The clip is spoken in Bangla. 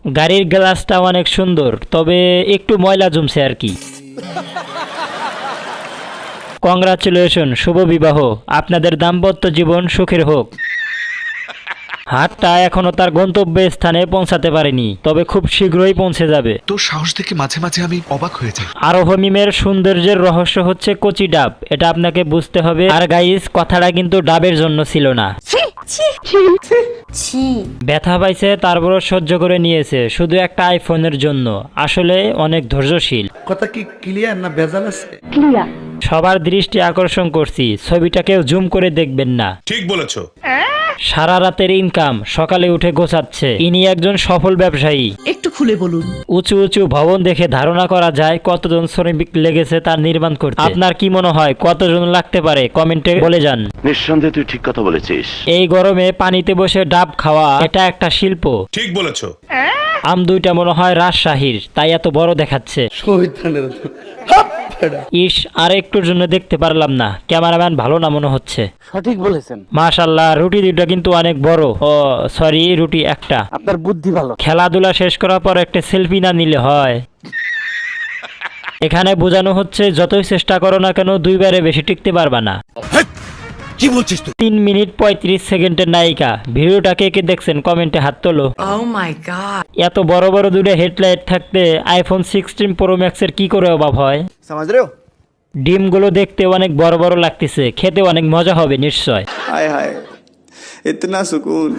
গাড়ির গ্লাসটা অনেক সুন্দর, তবে একটু ময়লা জমছে আর কি। কংগ্রাচুলেশন, শুভ বিবাহ, আপনাদের দাম্পত্য জীবন সুখের হোক। হাটটা এখনো তার গন্তব্য স্থানে পৌঁছাতে পারেনি, তবে খুব শীঘ্রই পৌঁছে যাবে। তোর সাহস দেখে মাঝে মাঝে আমি অবাক হয়ে যাই। আরোহ মিমের সৌন্দর্যের রহস্য হচ্ছে কচি ডাব, এটা আপনাকে বুঝতে হবে। আর গাইস, কথাটা কিন্তু ডাবের জন্য ছিল না। ব্যথা পাইছে, তারপরও সহ্য করে নিয়েছে শুধু একটা আইফোনের জন্য। আসলে অনেক ধৈর্যশীল। কথা কি ক্লিয়ার না ভেজাল আছে? সবার দৃষ্টি আকর্ষণ করছি, ছবিটাকেও জুম করে দেখবেন না। ঠিক বলেছো। সারা রাতের ইনকাম, সকালে উঠে গোছাচ্ছে। ইনি একজন সফল ব্যবসায়ী। একটু খুলে বলুন। উঁচু উঁচু ভবন দেখে ধারণা করা যায় কতজন শ্রমিক লেগেছে তার নির্মাণ করতে। আপনার কি মনে হয় কতজন লাগতে পারে? কমেন্টে বলে যান। নিঃসন্দেহে তুই ঠিক কথা বলেছিস। এই গরমে পানিতে বসে ডাব খাওয়া, এটা একটা শিল্প। ঠিক বলেছো। আম দুইটা মনে হয় রাজশাহীর, তাই এত বড় দেখাচ্ছে। শহীদানের ইস, আর একটুর জন্য দেখতে পারলাম না। ক্যামেরাম্যান ভালো না মনে হচ্ছে। সঠিক বলেছেন। মাশাআল্লাহ, রুটি দুইটা কিন্তু অনেক বড়। ও সরি, রুটি একটা। আপনার বুদ্ধি ভালো। খেলাধুলা শেষ করার পর একটা সেলফি না নিলে হয়? এখানে বোঝানো হচ্ছে যতই চেষ্টা করো না কেন, দুইবারে বেশি টিকতে পারবা না। কি বলছিস তুই? 3 মিনিট 35 সেকেন্ডের নায়িকা। ভিডিওটা কে কে দেখছেন কমেন্টে হাত তোলো। Oh my god. এত বড় বড় দুটো হেডলাইট থাকতে আইফোন 16 প্রো ম্যাক্সের কি করে অভাব হয়? समझ रहे हो? ডিমগুলো দেখতে অনেক বড় বড় লাগতেছে, খেতে অনেক মজা হবে নিশ্চয়। हाय हाय इतना सुकून।